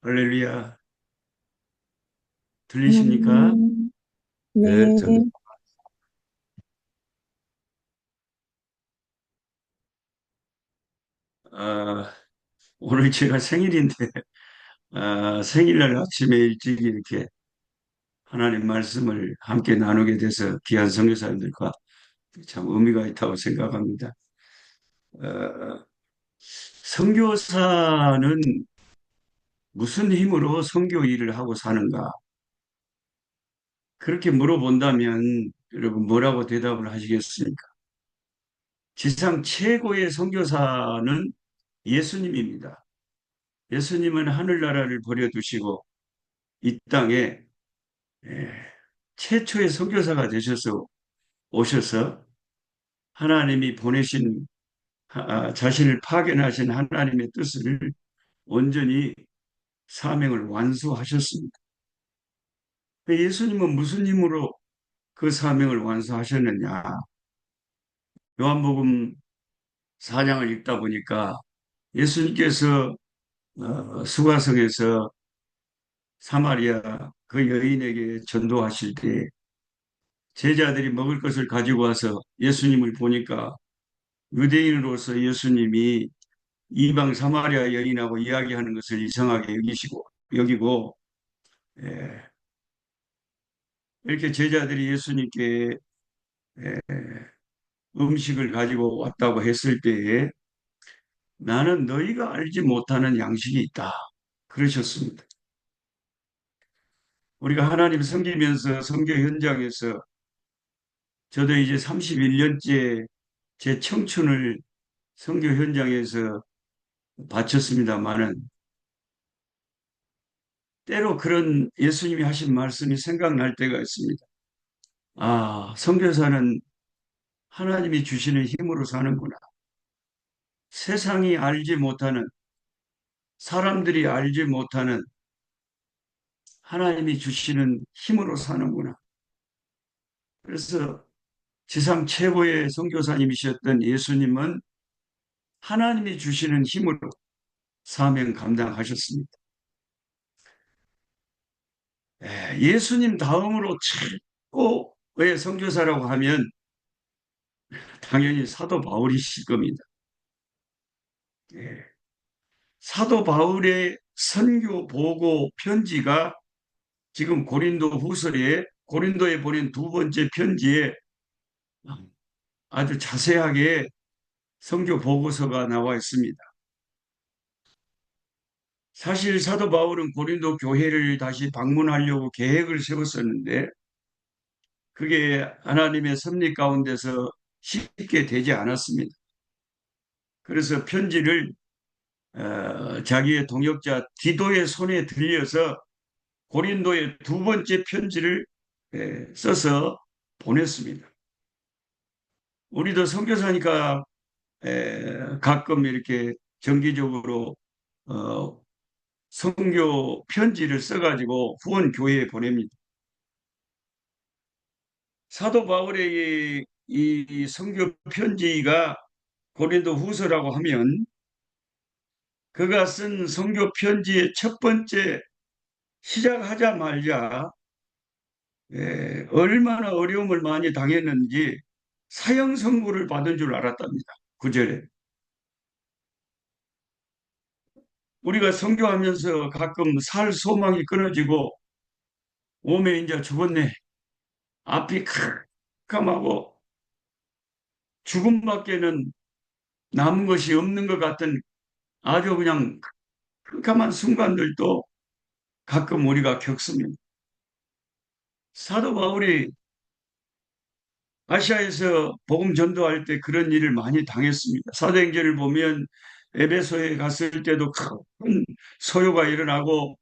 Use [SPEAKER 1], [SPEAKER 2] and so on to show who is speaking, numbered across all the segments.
[SPEAKER 1] 할렐루야, 들리십니까?
[SPEAKER 2] 음,
[SPEAKER 1] 네,
[SPEAKER 2] 네,
[SPEAKER 1] 아, 오늘 제가 생일인데, 생일날 아침에 일찍 이렇게 하나님 말씀을 함께 나누게 돼서 귀한 선교사님들과 참 의미가 있다고 생각합니다. 어, 선교사는 무슨 힘으로 선교 일을 하고 사는가? 그렇게 물어본다면 여러분 뭐라고 대답을 하시겠습니까? 지상 최고의 선교사는 예수님입니다. 예수님은 하늘나라를 버려두시고 이 땅에 예, 최초의 선교사가 되셔서 오셔서 하나님이 보내신 자신을 파견하신 하나님의 뜻을 온전히 사명을 완수하셨습니다. 예수님은 무슨 힘으로 그 사명을 완수하셨느냐? 요한복음 4장을 읽다 보니까 예수님께서 수가성에서 사마리아 그 여인에게 전도하실 때 제자들이 먹을 것을 가지고 와서 예수님을 보니까 유대인으로서 예수님이 이방 사마리아 여인하고 이야기하는 것을 이상하게 여기고 예, 이렇게 제자들이 예수님께 예, 음식을 가지고 왔다고 했을 때에 나는 너희가 알지 못하는 양식이 있다 그러셨습니다. 우리가 하나님 섬기면서 선교 현장에서 저도 이제 31년째 제 청춘을 선교 현장에서 바쳤습니다마는 때로 그런 예수님이 하신 말씀이 생각날 때가 있습니다. 선교사는 하나님이 주시는 힘으로 사는구나. 세상이 알지 못하는, 사람들이 알지 못하는 하나님이 주시는 힘으로 사는구나. 그래서 지상 최고의 선교사님이셨던 예수님은 하나님이 주시는 힘으로 사명 감당하셨습니다. 예수님 다음으로 최고의 선교사라고 하면 당연히 사도 바울이실 겁니다. 예. 사도 바울의 선교 보고 편지가 지금 고린도에 보낸 두 번째 편지에 아주 자세하게 선교 보고서가 나와 있습니다. 사실 사도 바울은 고린도 교회를 다시 방문하려고 계획을 세웠었는데 그게 하나님의 섭리 가운데서 쉽게 되지 않았습니다. 그래서 편지를 자기의 동역자 디도의 손에 들려서 고린도의 두 번째 편지를 써서 보냈습니다. 우리도 선교사니까 가끔 이렇게 정기적으로 어, 선교 편지를 써가지고 후원 교회에 보냅니다. 사도 바울의 이 선교 편지가 고린도 후서라고 하면 그가 쓴 선교 편지의 첫 번째 시작하자마자 얼마나 어려움을 많이 당했는지 사형 선고를 받은 줄 알았답니다. 구절에 우리가 선교하면서 가끔 살 소망이 끊어지고 오메 이제 죽었네. 앞이 캄캄하고 죽음밖에는 남은 것이 없는 것 같은 아주 그냥 캄캄한 순간들도 가끔 우리가 겪습니다. 사도 바울이 아시아에서 복음 전도할 때 그런 일을 많이 당했습니다. 사도행전을 보면 에베소에 갔을 때도 큰 소요가 일어나고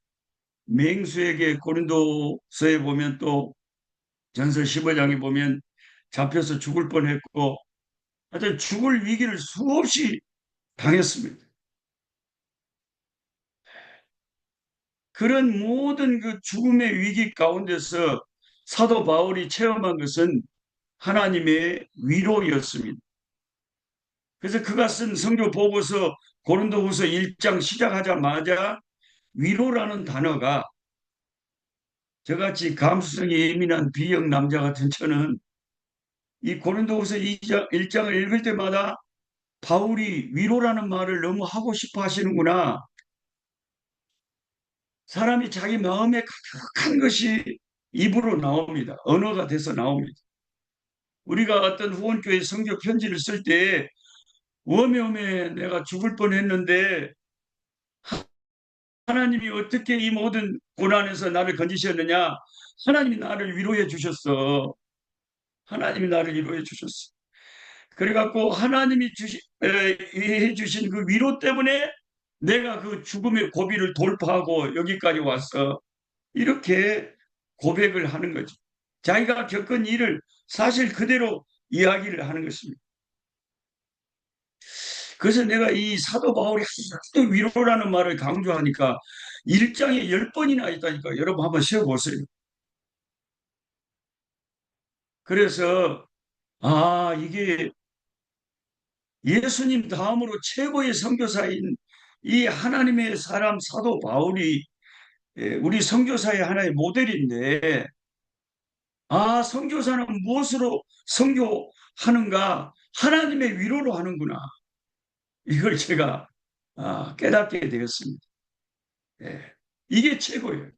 [SPEAKER 1] 맹수에게 고린도서에 보면 또 전서 15장에 보면 잡혀서 죽을 뻔했고 하여튼 죽을 위기를 수없이 당했습니다. 그런 모든 그 죽음의 위기 가운데서 사도 바울이 체험한 것은 하나님의 위로였습니다. 그래서 그가 쓴 성경 보고서 고린도후서 1장 시작하자마자 위로라는 단어가 저같이 감수성이 예민한 B형 남자 같은 저는 이 고린도후서 2장, 1장을 읽을 때마다 바울이 위로라는 말을 너무 하고 싶어 하시는구나. 사람이 자기 마음에 가득한 것이 입으로 나옵니다. 언어가 돼서 나옵니다. 우리가 어떤 후원교회 성교 편지를 쓸 때 워메 내가 죽을 뻔했는데 하나님이 어떻게 이 모든 고난에서 나를 건지셨느냐? 하나님이 나를 위로해 주셨어. 하나님이 나를 위로해 주셨어. 그래갖고 하나님이 해 주신 그 위로 때문에 내가 그 죽음의 고비를 돌파하고 여기까지 왔어. 이렇게 고백을 하는 거죠. 자기가 겪은 일을 사실 그대로 이야기를 하는 것입니다. 그래서 내가 이 사도 바울이 하도 위로라는 말을 강조하니까 1장에 10번이나 있다니까 여러분 한번 세어보세요. 그래서 이게 예수님 다음으로 최고의 선교사인 이 하나님의 사람 사도 바울이 우리 선교사의 하나의 모델인데 선교사는 무엇으로 선교하는가? 하나님의 위로로 하는구나. 이걸 제가 깨닫게 되었습니다. 예. 이게 최고예요.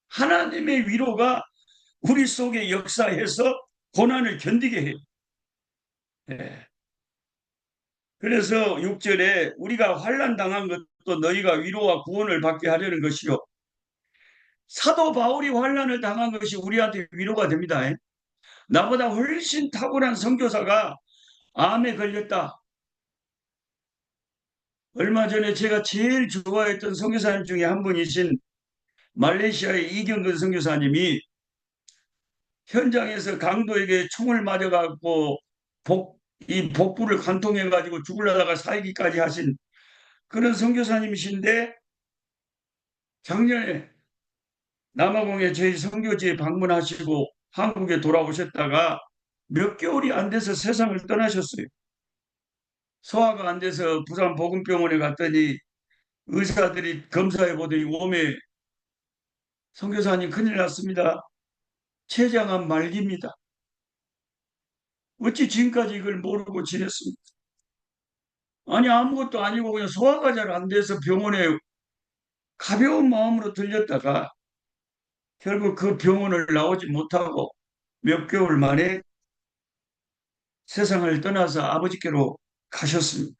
[SPEAKER 1] 하나님의 위로가 우리 속에 역사해서 고난을 견디게 해요. 예. 그래서 6절에 우리가 환난 당한 것도 너희가 위로와 구원을 받게 하려는 것이요. 사도 바울이 환난을 당한 것이 우리한테 위로가 됩니다. 나보다 훨씬 탁월한 선교사가 암에 걸렸다. 얼마 전에 제가 제일 좋아했던 선교사님 중에 한 분이신 말레이시아의 이경근 선교사님이 현장에서 강도에게 총을 맞아갖고 이 복부를 관통해가지고 죽으려다가 살기까지 하신 그런 선교사님이신데 작년에 남아공에 저희 선교지에 방문하시고 한국에 돌아오셨다가 몇 개월이 안 돼서 세상을 떠나셨어요. 소화가 안 돼서 부산 보건병원에 갔더니 의사들이 검사해 보더니 몸에 선교사님 큰일 났습니다. 췌장암 말기입니다. 어찌 지금까지 이걸 모르고 지냈습니까? 아니 아무것도 아니고 그냥 소화가 잘 안 돼서 병원에 가벼운 마음으로 들렸다가 결국 그 병원을 나오지 못하고 몇 개월 만에 세상을 떠나서 아버지께로 가셨습니다.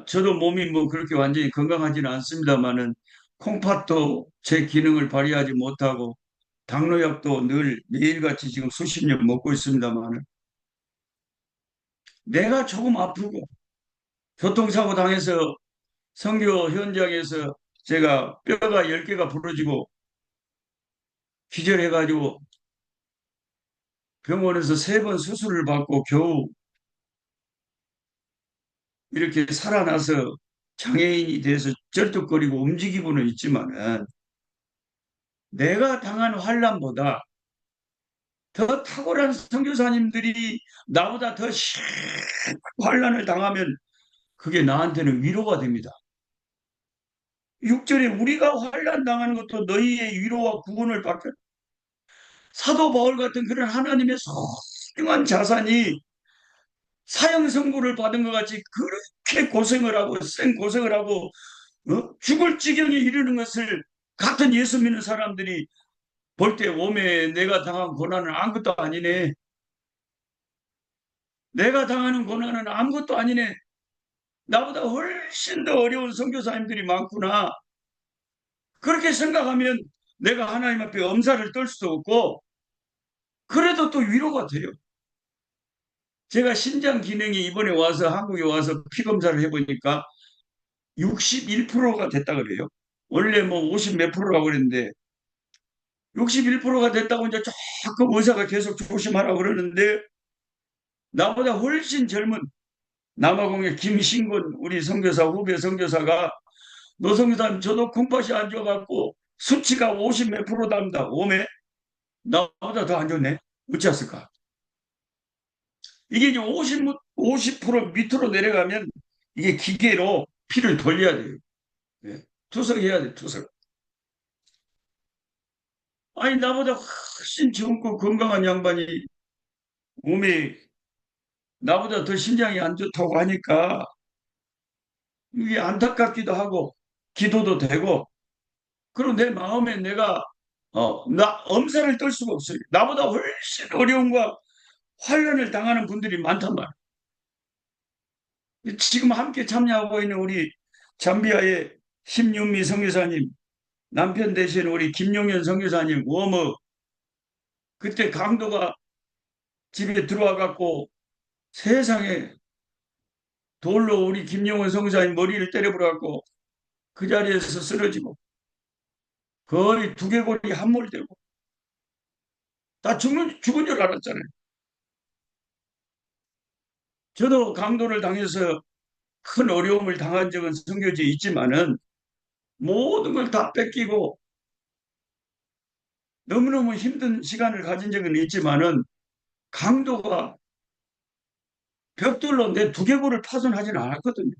[SPEAKER 1] 저도 몸이 뭐 그렇게 완전히 건강하지는 않습니다만은 콩팥도 제 기능을 발휘하지 못하고 당뇨약도 늘 매일같이 지금 수십 년 먹고 있습니다만은 내가 조금 아프고 교통사고 당해서 선교 현장에서 제가 뼈가 10개가 부러지고 기절해가지고 병원에서 3번 수술을 받고 겨우 이렇게 살아나서 장애인이 돼서 쩔뚝거리고 움직이고는 있지만은 내가 당한 환난보다 더 탁월한 선교사님들이 나보다 더 환난을 당하면 그게 나한테는 위로가 됩니다. 6절에 우리가 환난 당하는 것도 너희의 위로와 구원을 받게 사도 바울 같은 그런 하나님의 소중한 자산이 사형 선고를 받은 것 같이 그렇게 고생을 하고 생고생을 하고 죽을 지경에 이르는 것을 같은 예수 믿는 사람들이 볼 때 오메 내가 당한 고난은 아무것도 아니네. 내가 당하는 고난은 아무것도 아니네. 나보다 훨씬 더 어려운 선교사님들이 많구나. 그렇게 생각하면 내가 하나님 앞에 엄살을 떨 수도 없고 그래도 또 위로가 돼요. 제가 신장 기능이 이번에 와서 한국에 와서 피 검사를 해보니까 61%가 됐다 그래요. 원래 뭐 50 몇 프로라고 그랬는데 61%가 됐다고 이제 조금 의사가 계속 조심하라고 그러는데 나보다 훨씬 젊은 남아공의 김신곤 우리 선교사 후배 선교사가 노 선교사님 저도 콩팥이 안 좋아갖고 수치가 50 몇 프로 답니다. 오메 나보다 더 안 좋네. 어찌했을까? 이게 이제 50% 밑으로 내려가면 이게 기계로 피를 돌려야 돼요. 예. 투석해야 돼, 투석. 아니, 나보다 훨씬 젊고 건강한 양반이 몸이 나보다 더 신장이 안 좋다고 하니까 이게 안타깝기도 하고 기도도 되고 그리고 내 마음에 내가 나 엄살을 떨 수가 없어요. 나보다 훨씬 어려움과 환란을 당하는 분들이 많단 말이에요. 지금 함께 참여하고 있는 우리 잠비아의 심윤미 선교사님, 남편 되신 우리 김용현 선교사님, 워머 그때 강도가 집에 들어와 갖고 세상에 돌로 우리 김용현 선교사님 머리를 때려버려 갖고 그 자리에서 쓰러지고 거의 두개골이 함몰되고 다 죽은 줄 알았잖아요. 저도 강도를 당해서 큰 어려움을 당한 적은 선교지에 있지만은 모든 걸 다 뺏기고 너무너무 힘든 시간을 가진 적은 있지만은 강도가 벽돌로 내 두개골을 파손하지는 않았거든요.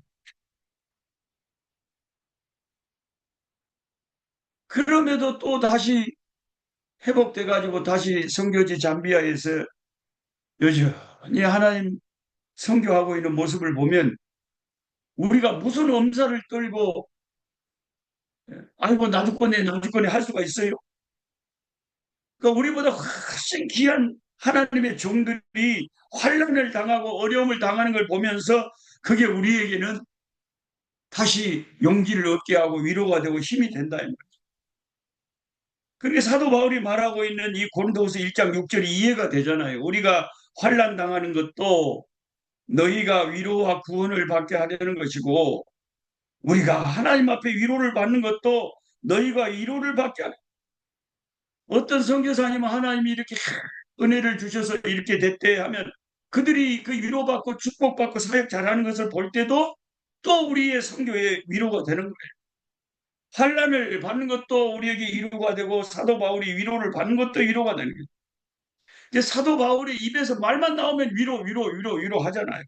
[SPEAKER 1] 그럼에도 또 다시 회복돼 가지고 다시 선교지 잠비아에서 여전히 하나님 선교하고 있는 모습을 보면 우리가 무슨 엄살을 떨고 아이고 나도 꺼내 나도 꺼내 할 수가 있어요. 그러니까 우리보다 훨씬 귀한 하나님의 종들이 환란을 당하고 어려움을 당하는 걸 보면서 그게 우리에게는 다시 용기를 얻게 하고 위로가 되고 힘이 된다. 그게 사도 바울이 말하고 있는 이 고린도후서 1장 6절이 이해가 되잖아요. 우리가 환난 당하는 것도 너희가 위로와 구원을 받게 하려는 것이고 우리가 하나님 앞에 위로를 받는 것도 너희가 위로를 받게 하는 어떤 선교사님은 하나님이 이렇게 은혜를 주셔서 이렇게 됐대 하면 그들이 그 위로받고 축복받고 사역 잘하는 것을 볼 때도 또 우리의 선교의 위로가 되는 거예요. 환난을 받는 것도 우리에게 위로가 되고 사도 바울이 위로를 받는 것도 위로가 되는 거예요. 이제 사도 바울의 입에서 말만 나오면 위로, 위로, 위로, 위로 하잖아요.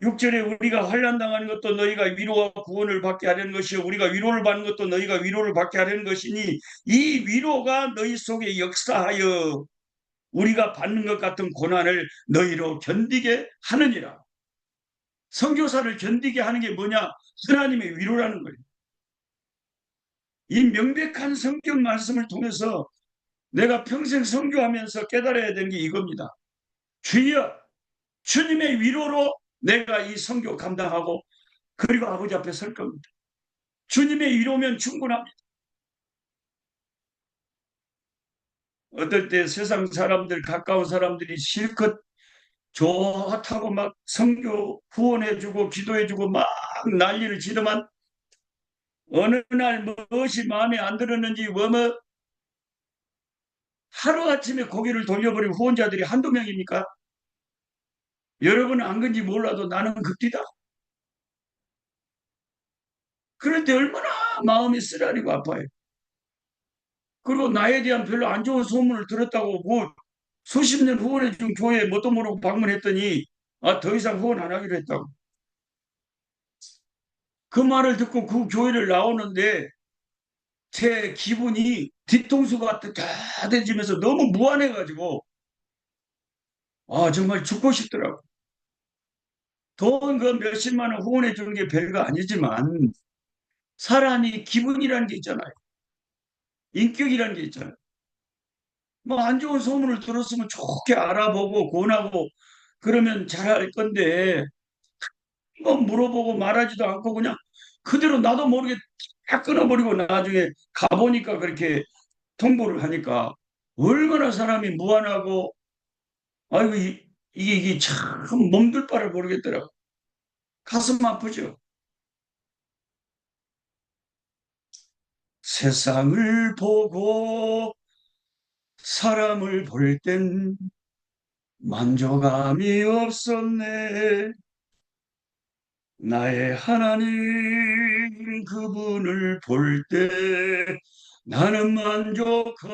[SPEAKER 1] 6절에 우리가 환난 당하는 것도 너희가 위로와 구원을 받게 하려는 것이요 우리가 위로를 받는 것도 너희가 위로를 받게 하려는 것이니 이 위로가 너희 속에 역사하여 우리가 받는 것 같은 고난을 너희로 견디게 하느니라. 선교사를 견디게 하는 게 뭐냐? 하나님의 위로라는 거예요. 이 명백한 성경 말씀을 통해서 내가 평생 선교하면서 깨달아야 되는 게 이겁니다. 주여 주님의 위로로 내가 이 선교 감당하고 그리고 아버지 앞에 설 겁니다. 주님의 위로면 충분합니다. 어떨 때 세상 사람들 가까운 사람들이 실컷 좋다고 막 선교 후원해주고 기도해주고 막 난리를 치더만 어느 날 무엇이 마음에 안 들었는지 뭐 하루아침에 고개를 돌려버린 후원자들이 한두 명입니까? 여러분은 안 건지 몰라도 나는 극디다. 그럴 때 얼마나 마음이 쓰라리고 아파요. 그리고 나에 대한 별로 안 좋은 소문을 들었다고 뭐 수십 년 후원해준 교회에 뭣도 모르고 방문했더니 더 이상 후원 안 하기로 했다고. 그 말을 듣고 그 교회를 나오는데 제 기분이 뒤통수가 따뜻해지면서 너무 무안해가지고 정말 죽고 싶더라고. 돈 그 몇십만 원 후원해 주는 게 별거 아니지만 사람이 기분이라는 게 있잖아요. 인격이라는 게 있잖아요. 뭐 안 좋은 소문을 들었으면 좋게 알아보고 권하고 그러면 잘할 건데 뭐 물어보고 말하지도 않고 그냥 그대로 나도 모르게 다 끊어버리고 나중에 가보니까 그렇게 통보를 하니까 얼마나 사람이 무안하고 아이고 이게 참 몸둘 바를 모르겠더라고. 가슴 아프죠. 세상을 보고 사람을 볼 땐 만족감이 없었네. 나의 하나님 그분을 볼 때 나는 만족하였네.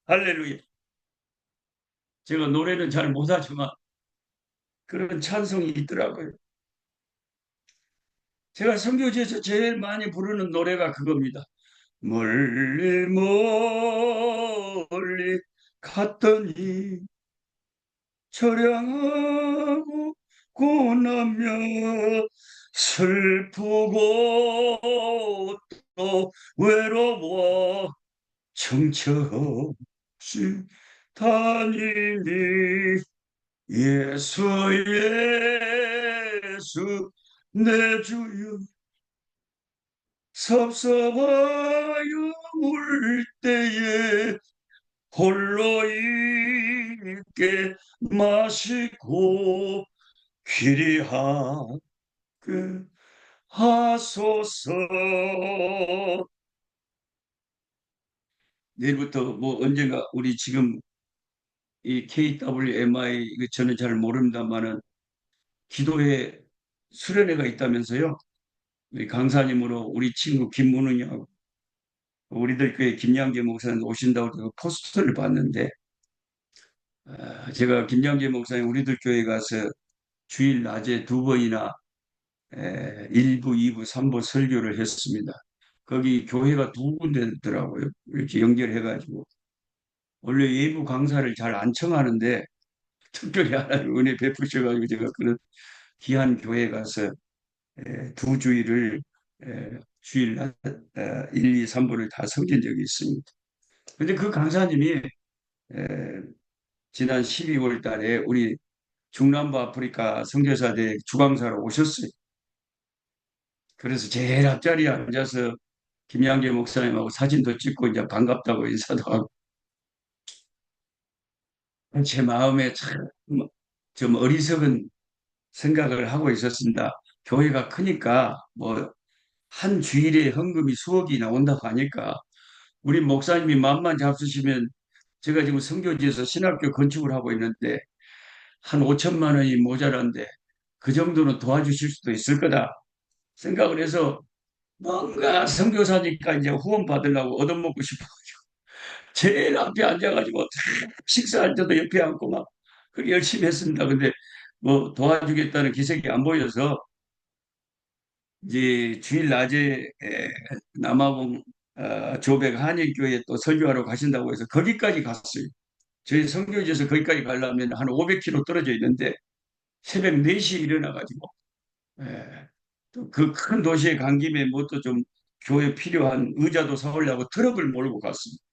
[SPEAKER 1] 할렐루야. 제가 노래는 잘 못하지만 그런 찬송이 있더라고요. 제가 선교지에서 제일 많이 부르는 노래가 그겁니다. 멀리 멀리 갔더니 처량하고 고나며 슬프고 또 외로워 정처없이 다니니 예수 예수 내 주여 섭섭하여 울 때에 홀로 있게 마시고 귀리하게 하소서. 내일부터 뭐 언젠가 우리 지금 이 KWMI 이거 저는 잘 모릅니다만은 기도회 수련회가 있다면서요. 우리 강사님으로 우리 친구 김문은이하고 우리들 교회 김양재 목사님 오신다고 그 포스터를 봤는데 제가 김양재 목사님 우리들 교회 가서 주일 낮에 두 번이나 1부, 2부, 3부 설교를 했습니다. 거기 교회가 두 군데더라고요. 이렇게 연결해가지고. 원래 외부 강사를 잘 안 청하는데 특별히 하나님 은혜 베푸셔가지고 제가 그런 귀한 교회 가서 두 주일을 주일 낮 1, 2, 3부를 다 섬긴 적이 있습니다. 근데 그 강사님이 에, 지난 12월 달에 우리 중남부 아프리카 선교사대 주강사로 오셨어요. 그래서 제일 앞자리에 앉아서 김양재 목사님하고 사진도 찍고 이제 반갑다고 인사도 하고 제 마음에 참 좀 어리석은 생각을 하고 있었습니다. 교회가 크니까 뭐 한 주일에 헌금이 수억이 나온다고 하니까 우리 목사님이 마음만 잡수시면 제가 지금 선교지에서 신학교 건축을 하고 있는데 한 5천만 원이 모자란데 그 정도는 도와주실 수도 있을 거다 생각을 해서 뭔가 선교사니까 이제 후원 받으려고 얻어먹고 싶어 제일 앞에 앉아가지고 식사할 때도 옆에 앉고 막 그렇게 열심히 했습니다. 근데 뭐 도와주겠다는 기색이 안 보여서 이제 주일 낮에 남아공 조백 한인교회 또 설교하러 가신다고 해서 거기까지 갔어요. 저희 선교지에서 거기까지 가려면 한 500km 떨어져 있는데 새벽 4시에 일어나가지고 또 그 큰 도시에 간 김에 뭐 또 좀 교회 필요한 의자도 사오려고 트럭을 몰고 갔습니다.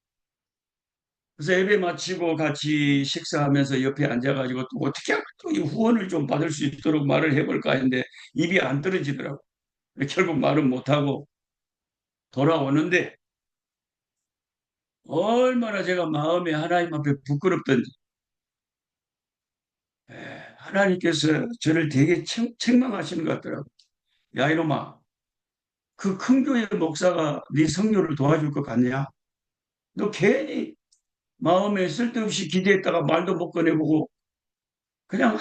[SPEAKER 1] 그래서 예배 마치고 같이 식사하면서 옆에 앉아가지고 또 어떻게 하면 또 이 후원을 좀 받을 수 있도록 말을 해볼까 했는데 입이 안 떨어지더라고. 결국 말은 못하고 돌아오는데 얼마나 제가 마음에 하나님 앞에 부끄럽던지 하나님께서 저를 되게 책망하시는 것 같더라고. 야 이놈아 그 큰 교회 목사가 네 성료를 도와줄 것 같냐? 너 괜히 마음에 쓸데없이 기대했다가 말도 못 꺼내보고 그냥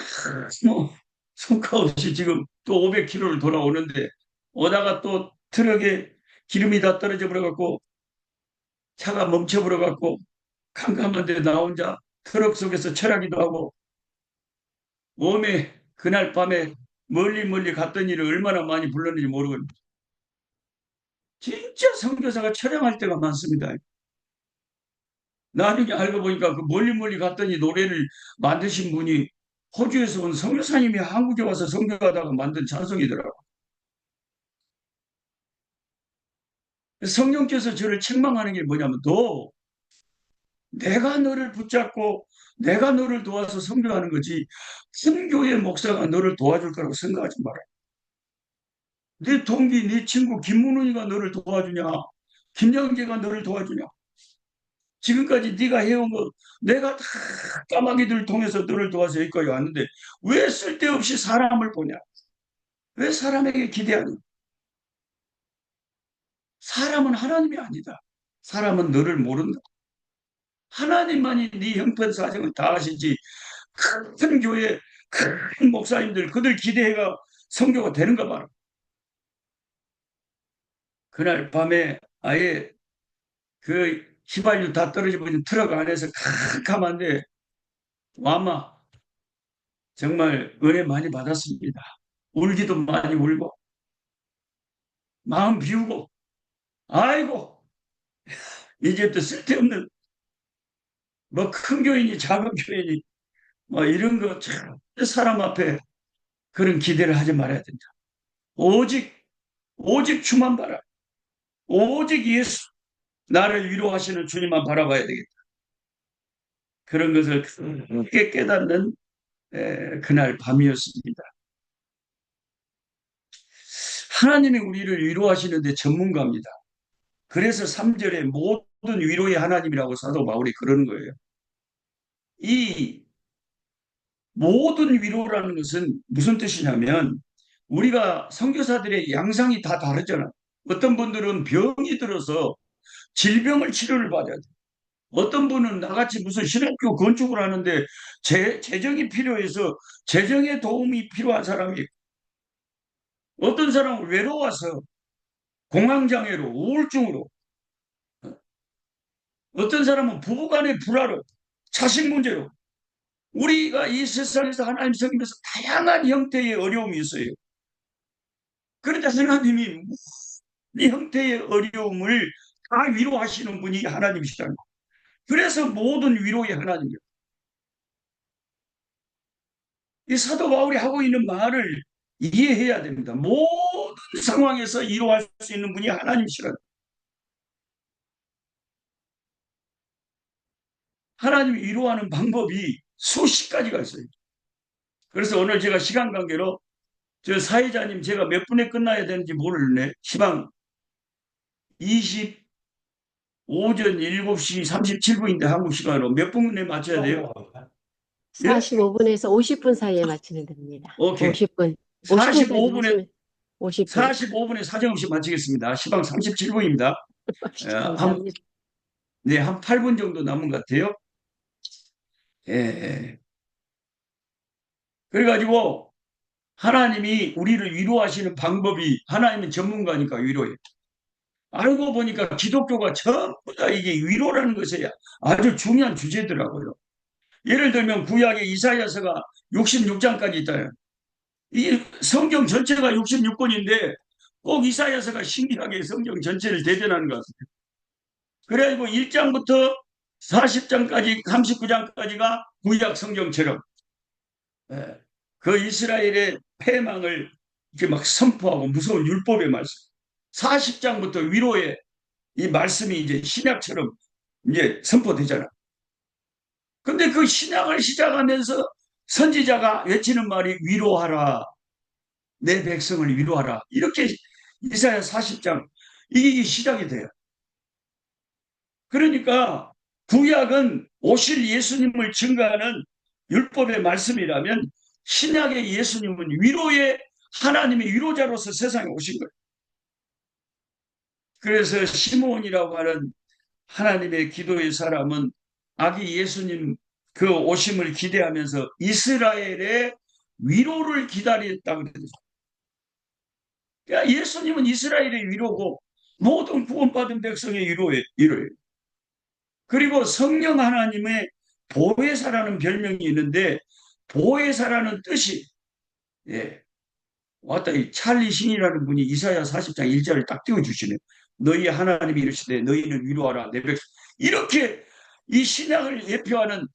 [SPEAKER 1] 뭐 성과 없이 지금 또 500km를 돌아오는데 오다가 또 트럭에 기름이 다 떨어져 버려갖고 차가 멈춰 버려갖고 캄캄한데 나 혼자 트럭 속에서 철하기도 하고 몸에 그날 밤에 멀리 멀리 갔던 일을 얼마나 많이 불렀는지 모르겠는데 진짜 선교사가 철량할 때가 많습니다. 나중에 알고 보니까 그 멀리 멀리 갔더니 노래를 만드신 분이 호주에서 온 선교사님이 한국에 와서 선교하다가 만든 찬송이더라고. 성령께서 저를 책망하는 게 뭐냐면 너 내가 너를 붙잡고 내가 너를 도와서 선교하는 거지 선교의 목사가 너를 도와줄 거라고 생각하지 마라. 네 동기, 네 친구 김문훈이가 너를 도와주냐? 김영재가 너를 도와주냐? 지금까지 네가 해온 거 내가 다 까마귀들 통해서 너를 도와서 여기까지 왔는데 왜 쓸데없이 사람을 보냐? 왜 사람에게 기대하냐? 사람은 하나님이 아니다. 사람은 너를 모른다. 하나님만이 네 형편사정을 다 아시지 큰 교회 큰 목사님들 그들 기대해가 성교가 되는가 봐라. 그날 밤에 아예 그 휘발유 다 떨어져 버린 트럭 안에서 캄캄한데 와마 정말 은혜 많이 받았습니다. 울기도 많이 울고 마음 비우고 아이고 이제부터 쓸데없는 뭐 큰 교인이 작은 교인이 뭐 이런 거 참 사람 앞에 그런 기대를 하지 말아야 된다. 오직 오직 주만 바라. 오직 예수 나를 위로하시는 주님만 바라봐야 되겠다. 그런 것을 크게 깨닫는 그날 밤이었습니다. 하나님이 우리를 위로하시는데 전문가입니다. 그래서 3절에 모든 위로의 하나님이라고 사도 바울이 그러는 거예요. 이 모든 위로라는 것은 무슨 뜻이냐면 우리가 선교사들의 양상이 다 다르잖아. 어떤 분들은 병이 들어서 질병을 치료를 받아야 돼. 어떤 분은 나같이 무슨 신학교 건축을 하는데 재정이 필요해서 재정의 도움이 필요한 사람이 있고, 어떤 사람은 외로워서 공황장애로 우울증으로, 어떤 사람은 부부간의 불화로 자식 문제로, 우리가 이 세상에서 하나님 섬기면서 다양한 형태의 어려움이 있어요. 그런데 하나님이 이 형태의 어려움을 다 위로하시는 분이 하나님이시라는 거예요. 그래서 모든 위로의 하나님이에요. 이 사도 바울이 하고 있는 말을 이해해야 됩니다. 모든 상황에서 위로할 수 있는 분이 하나님이시라는 거예요. 하나님이 위로하는 방법이 수십 가지가 있어요. 그래서 오늘 제가 시간 관계로 저 사회자님 제가 몇 분에 끝나야 되는지 모르겠네. 시방 20 오전 7시 37분인데 한국 시간으로 몇 분에 맞춰야 돼요? 예?
[SPEAKER 2] 45분에서 50분 사이에 맞추면 됩니다.
[SPEAKER 1] 오케이.
[SPEAKER 2] 50분. 50분까지
[SPEAKER 1] 45분에
[SPEAKER 2] 하시면 50분.
[SPEAKER 1] 45분에 사정없이 마치겠습니다. 시방 37분입니다. 한,
[SPEAKER 2] 감사합니다.
[SPEAKER 1] 네, 한 8분 정도 남은 것 같아요. 예. 예. 그래가지고 하나님이 우리를 위로하시는 방법이 하나님은 전문가니까 위로해. 알고 보니까 기독교가 전부 다 이게 위로라는 것이 아주 중요한 주제더라고요. 예를 들면 구약의 이사야서가 66장까지 있다. 이 성경 전체가 66권인데 꼭 이사야서가 신기하게 성경 전체를 대변하는 것 같아요. 그래가지고 1장부터 40장까지 39장까지가 구약 성경처럼 그 이스라엘의 패망을 이렇게 막 선포하고 무서운 율법의 말씀. 40장부터 위로의 이 말씀이 이제 신약처럼 이제 선포되잖아. 근데 그 신약을 시작하면서 선지자가 외치는 말이 위로하라. 내 백성을 위로하라. 이렇게 이사야 40장 이게 시작이 돼요. 그러니까 구약은 오실 예수님을 증거하는 율법의 말씀이라면 신약의 예수님은 위로의 하나님의 위로자로서 세상에 오신 거예요. 그래서 시므온이라고 하는 하나님의 기도의 사람은 아기 예수님 그 오심을 기대하면서 이스라엘의 위로를 기다렸다고 그랬어요. 그러니까 예수님은 이스라엘의 위로고 모든 구원받은 백성의 위로예요. 그리고 성령 하나님의 보혜사라는 별명이 있는데 보혜사라는 뜻이 왔다 이 찰리 신이라는 분이 이사야 40장 1절을 딱 띄워주시네. 너희 하나님이 이르시되 너희는 위로하라 내 백성. 이렇게 이 신약을 예표하는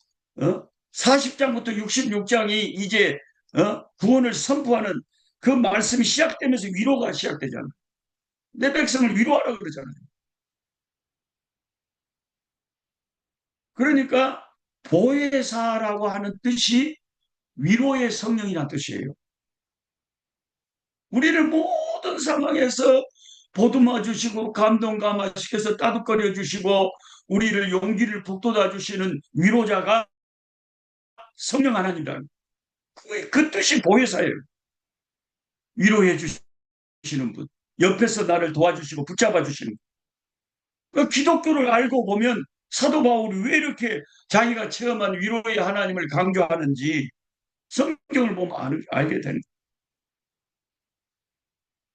[SPEAKER 1] 40장부터 66장이 이제 구원을 선포하는 그 말씀이 시작되면서 위로가 시작되잖아. 내 백성을 위로하라 그러잖아요. 그러니까 보혜사라고 하는 뜻이 위로의 성령이라는 뜻이에요. 우리를 모든 상황에서 보듬어 주시고 감동 감화시켜서 따뜻거려 주시고 우리를 용기를 북돋아 주시는 위로자가 성령 하나님이라는 그 뜻이 보혜사예요. 위로해 주시는 분. 옆에서 나를 도와주시고 붙잡아 주시는 분. 그 기독교를 알고 보면 사도 바울이 왜 이렇게 자기가 체험한 위로의 하나님을 강조하는지 성경을 보면 알게 되는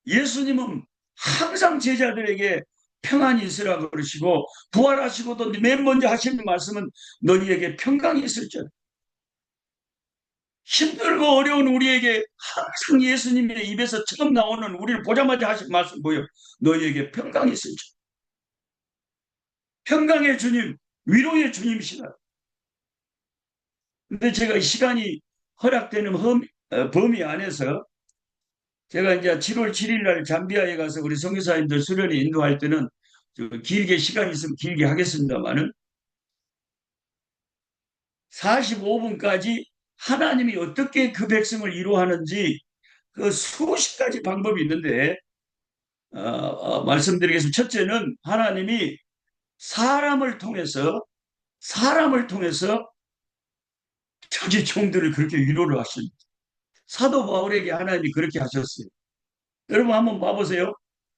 [SPEAKER 1] 거예요. 예수님은 항상 제자들에게 평안이 있으라 그러시고 부활하시고도 맨 먼저 하시는 말씀은 너희에게 평강이 있을지어다. 힘들고 어려운 우리에게 항상 예수님의 입에서 처음 나오는, 우리를 보자마자 하신 말씀 뭐예요? 너희에게 평강이 있을지. 평강의 주님, 위로의 주님이시다. 근데 제가 시간이 허락되는 범위 안에서 제가 이제 7월 7일 날 잠비아에 가서 우리 선교사님들 수련회 인도할 때는 길게 시간이 있으면 길게 하겠습니다만은 45분까지 하나님이 어떻게 그 백성을 위로하는지 그 수십 가지 방법이 있는데 말씀드리겠습니다. 첫째는 하나님이 사람을 통해서 자기 종들을 그렇게 위로를 하십니다. 사도 바울에게 하나님이 그렇게 하셨어요. 여러분 한번 봐보세요.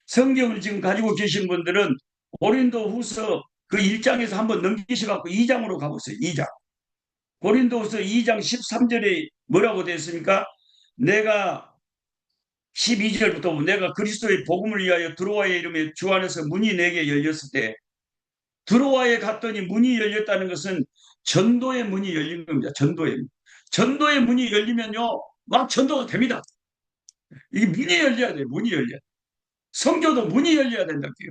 [SPEAKER 1] 성경을 지금 가지고 계신 분들은 고린도 후서 그 1장에서 한번 넘기셔갖고 2장으로 가보세요. 2장. 고린도 후서 2장 13절에 뭐라고 되어 있습니까? 내가 12절부터 내가 그리스도의 복음을 위하여 드로아의 이름에 주 안에서 문이 내게 열렸을 때, 드로아에 갔더니 문이 열렸다는 것은 전도의 문이 열린 겁니다. 전도의 문이 열리면요 막 전도가 됩니다. 이게 문이 열려야 돼요. 문이 열려. 성교도 문이 열려야 된다고요.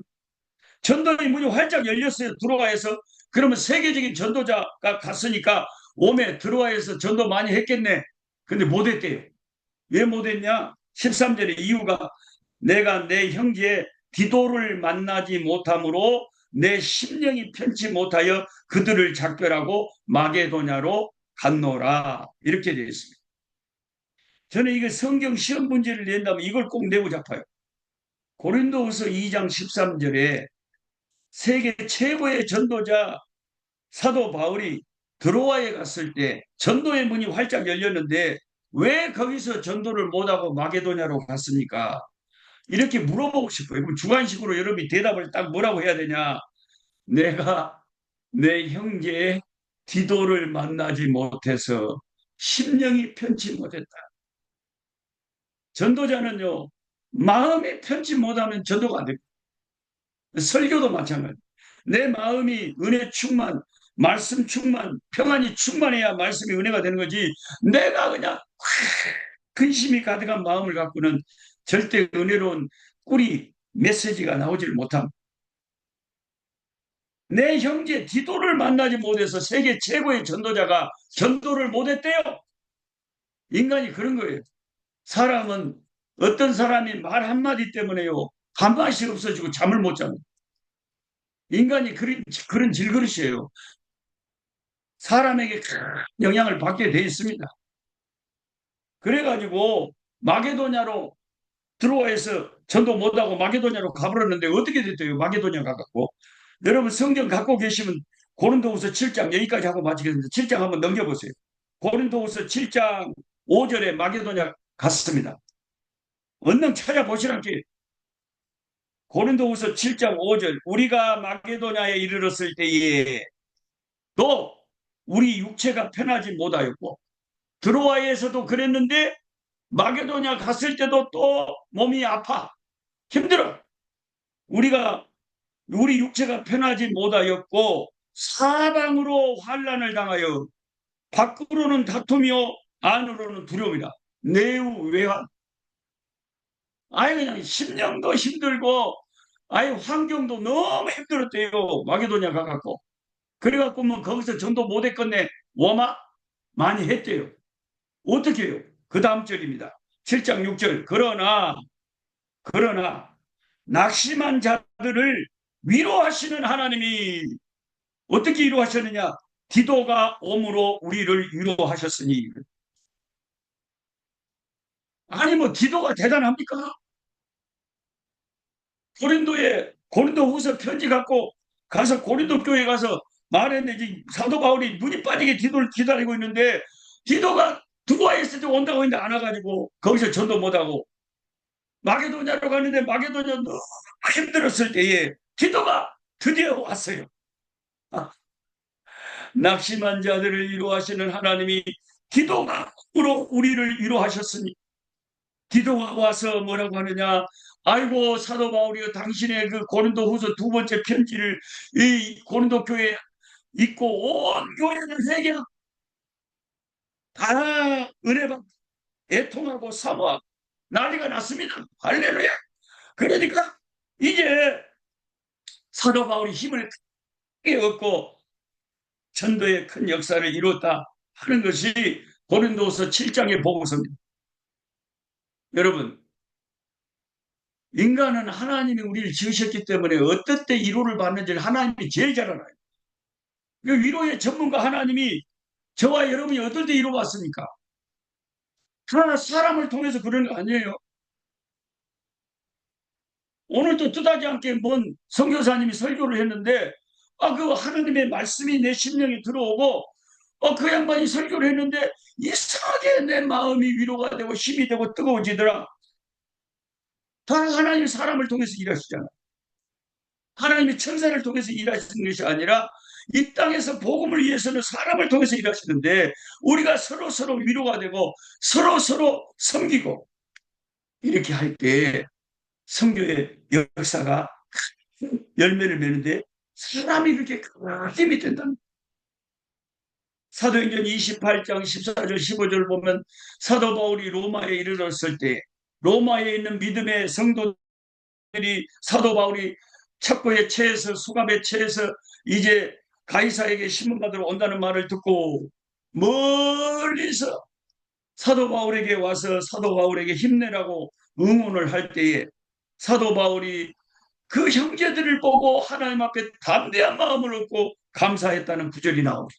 [SPEAKER 1] 전도의 문이 활짝 열렸어요. 드로아에서. 그러면 세계적인 전도자가 갔으니까 오메 드로아에서 전도 많이 했겠네. 근데 못했대요. 왜 못했냐? 13절의 이유가 내가 내 형제 디도를 만나지 못함으로 내 심령이 편치 못하여 그들을 작별하고 마게도냐로 갔노라. 이렇게 되어 있습니다. 저는 이거 성경 시험 문제를 낸다면 이걸 꼭 내고 잡아요. 고린도후서 2장 13절에 세계 최고의 전도자 사도 바울이 드로아에 갔을 때 전도의 문이 활짝 열렸는데 왜 거기서 전도를 못하고 마게도냐로 갔습니까? 이렇게 물어보고 싶어요. 그럼 주관식으로 여러분이 대답을 딱 뭐라고 해야 되냐? 내가 내 형제 디도를 만나지 못해서 심령이 편치 못했다. 전도자는요, 마음이 편치 못하면 전도가 안 됩니다. 설교도 마찬가지. 내 마음이 은혜 충만, 말씀 충만, 평안이 충만해야 말씀이 은혜가 되는 거지. 내가 그냥 근심이 가득한 마음을 갖고는 절대 은혜로운 꿀이 메시지가 나오질 못함. 내 형제 디도를 만나지 못해서 세계 최고의 전도자가 전도를 못했대요. 인간이 그런 거예요. 사람은 어떤 사람이 말 한마디 때문에요. 한마디씩 없어지고 잠을 못 잡니다. 인간이 그런 질그릇이에요. 사람에게 큰 영향을 받게 돼 있습니다. 그래가지고 마게도냐로 들어와서 전도 못하고 마게도냐로 가버렸는데 어떻게 됐대요? 마게도냐 가갖고. 여러분 성경 갖고 계시면 고린도후서 7장 여기까지 하고 마치겠습니다. 7장 한번 넘겨보세요. 고린도후서 7장 5절에 마게도냐 갔습니다. 얼른 찾아보시라께. 고린도후서 7장 5절 우리가 마게도냐에 이르렀을 때에 또 우리 육체가 편하지 못하였고 드로아에서도 그랬는데 마게도냐 갔을 때도 또 몸이 아파 힘들어. 우리 육체가 편하지 못하였고 사방으로 환난을 당하여 밖으로는 다툼이요 안으로는 두려움이다. 내우 외환. 아예 그냥 심령도 힘들고 아예 환경도 너무 힘들었대요. 마게도냐 가갖고. 그래갖고 뭐 거기서 전도 못했겠네. 워마 많이 했대요. 어떻게 해요? 그 다음 절입니다. 7장 6절. 그러나 낙심한 자들을 위로하시는 하나님이 어떻게 위로하셨느냐? 디도가 오므로 우리를 위로하셨으니. 아니 뭐 디도가 대단합니까? 고린도 후서 편지 갖고 가서 고린도 교회 가서 말했는데 사도 바울이 눈이 빠지게 디도를 기다리고 있는데 디도가 두루아에 있을 때 온다고 했는데 안 와가지고 거기서 전도 못하고 마게도냐로 갔는데 마게도냐 너무 힘들었을 때에 디도가 드디어 왔어요. 아, 낙심한 자들을 위로하시는 하나님이 디도가으로 우리를 위로하셨으니 디도가 와서 뭐라고 하느냐? 아이고 사도 바울이여 당신의 그 고린도 후서 두 번째 편지를 이 고린도 교회에 읽고 온 교회는 회개하고 다 은혜 받고 애통하고 사모하고 난리가 났습니다. 할렐루야. 그러니까 이제 사도 바울이 힘을 크게 얻고 전도의 큰 역사를 이뤘다 하는 것이 고린도서 7장의 보고서입니다. 여러분, 인간은 하나님이 우리를 지으셨기 때문에 어떨 때 위로를 받는지를 하나님이 제일 잘 알아요. 그 위로의 전문가 하나님이 저와 여러분이 어떨 때 위로받습니까? 하나 사람을 통해서 그런 거 아니에요. 오늘도 뜻하지 않게 뭔 선교사님이 설교를 했는데 그 하나님의 말씀이 내 심령에 들어오고 그 양반이 설교를 했는데 이상하게 내 마음이 위로가 되고 힘이 되고 뜨거워지더라. 다 하나님이 사람을 통해서 일하시잖아. 하나님이 천사를 통해서 일하시는 것이 아니라 이 땅에서 복음을 위해서는 사람을 통해서 일하시는데 우리가 서로 위로가 되고 서로 섬기고 이렇게 할 때 선교의 역사가 열매를 맺는데 사람이 그렇게 힘이 된다는 거예요. 사도행전 28장 14절 15절 보면 사도 바울이 로마에 이르렀을 때 로마에 있는 믿음의 성도들이 사도 바울이 첩보에 처해서 수갑에 처해서 이제 가이사에게 신문 받으러 온다는 말을 듣고 멀리서 사도 바울에게 와서 사도 바울에게 힘내라고 응원을 할 때에 사도 바울이 그 형제들을 보고 하나님 앞에 담대한 마음을 얻고 감사했다는 구절이 나옵니다.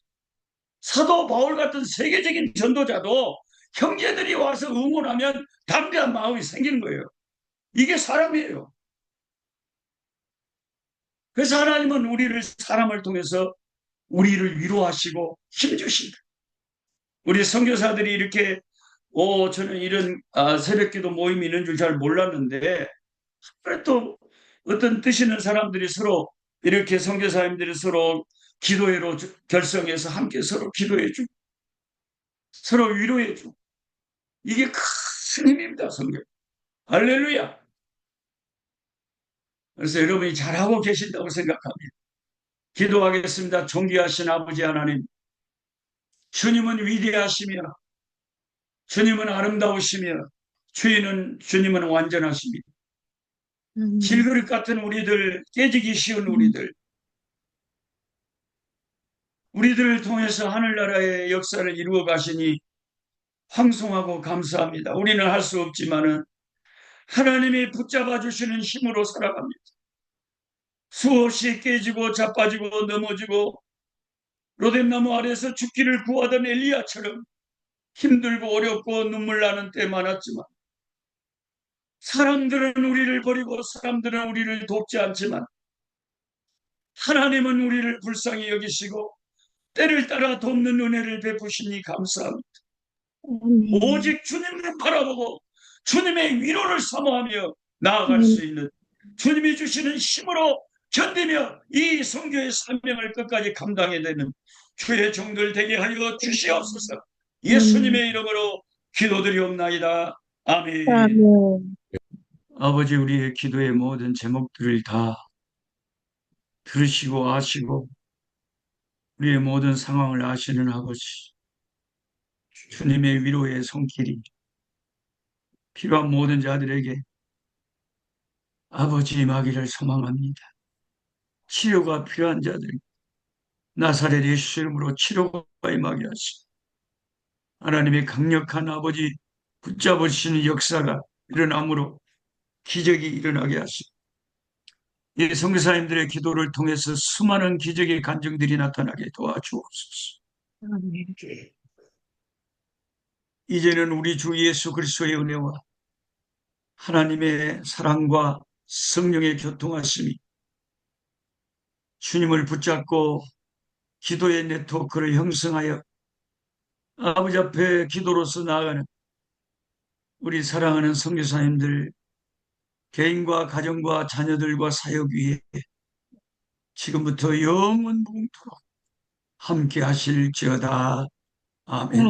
[SPEAKER 1] 사도 바울 같은 세계적인 전도자도 형제들이 와서 응원하면 담대한 마음이 생기는 거예요. 이게 사람이에요. 그래서 하나님은 우리를 사람을 통해서 우리를 위로하시고 힘주신다. 우리 선교사들이 이렇게 저는 이런 새벽기도 모임이 있는 줄 잘 몰랐는데 그래도 어떤 뜻 있는 사람들이 서로 이렇게 선교사님들이 서로 기도회로 결성해서 함께 서로 기도해주고 서로 위로해주고 이게 큰 힘입니다. 선교. 할렐루야. 그래서 여러분이 잘하고 계신다고 생각합니다. 기도하겠습니다. 존귀하신 아버지 하나님, 주님은 위대하시며 주님은 아름다우시며 주님은 완전하십니다. 질그릇 같은 우리들, 깨지기 쉬운 우리들을 통해서 하늘나라의 역사를 이루어 가시니 황송하고 감사합니다. 우리는 할 수 없지만은 하나님이 붙잡아 주시는 힘으로 살아갑니다. 수없이 깨지고 자빠지고 넘어지고 로뎀나무 아래서 죽기를 구하던 엘리야처럼 힘들고 어렵고 눈물 나는 때 많았지만 사람들은 우리를 버리고 사람들은 우리를 돕지 않지만 하나님은 우리를 불쌍히 여기시고 때를 따라 돕는 은혜를 베푸시니 감사합니다. 오직 주님을 바라보고 주님의 위로를 사모하며 나아갈 수 있는 주님이 주시는 힘으로 견디며 이 선교의 사명을 끝까지 감당해야 되는 주의 종들 되게 하여 주시옵소서. 예수님의 이름으로 기도드리옵나이다. 아멘. 아버지, 우리의 기도의 모든 제목들을 다 들으시고 아시고 우리의 모든 상황을 아시는 아버지, 주님의 위로의 손길이 필요한 모든 자들에게 아버지 임하기를 소망합니다. 치료가 필요한 자들 나사렛 예수 이름으로 치료가 임하게 하시고 하나님의 강력한 아버지 붙잡으시는 역사가 일어남으로 기적이 일어나게 하시고 이 선교사님들의 기도를 통해서 수많은 기적의 간증들이 나타나게 도와주옵소서. 이제는 우리 주 예수 그리스도의 은혜와 하나님의 사랑과 성령의 교통하심이 주님을 붙잡고 기도의 네트워크를 형성하여 아버지 앞에 기도로서 나아가는 우리 사랑하는 선교사님들 개인과 가정과 자녀들과 사역 위에 지금부터 영원 무궁토록 함께 하실지어다. 아멘.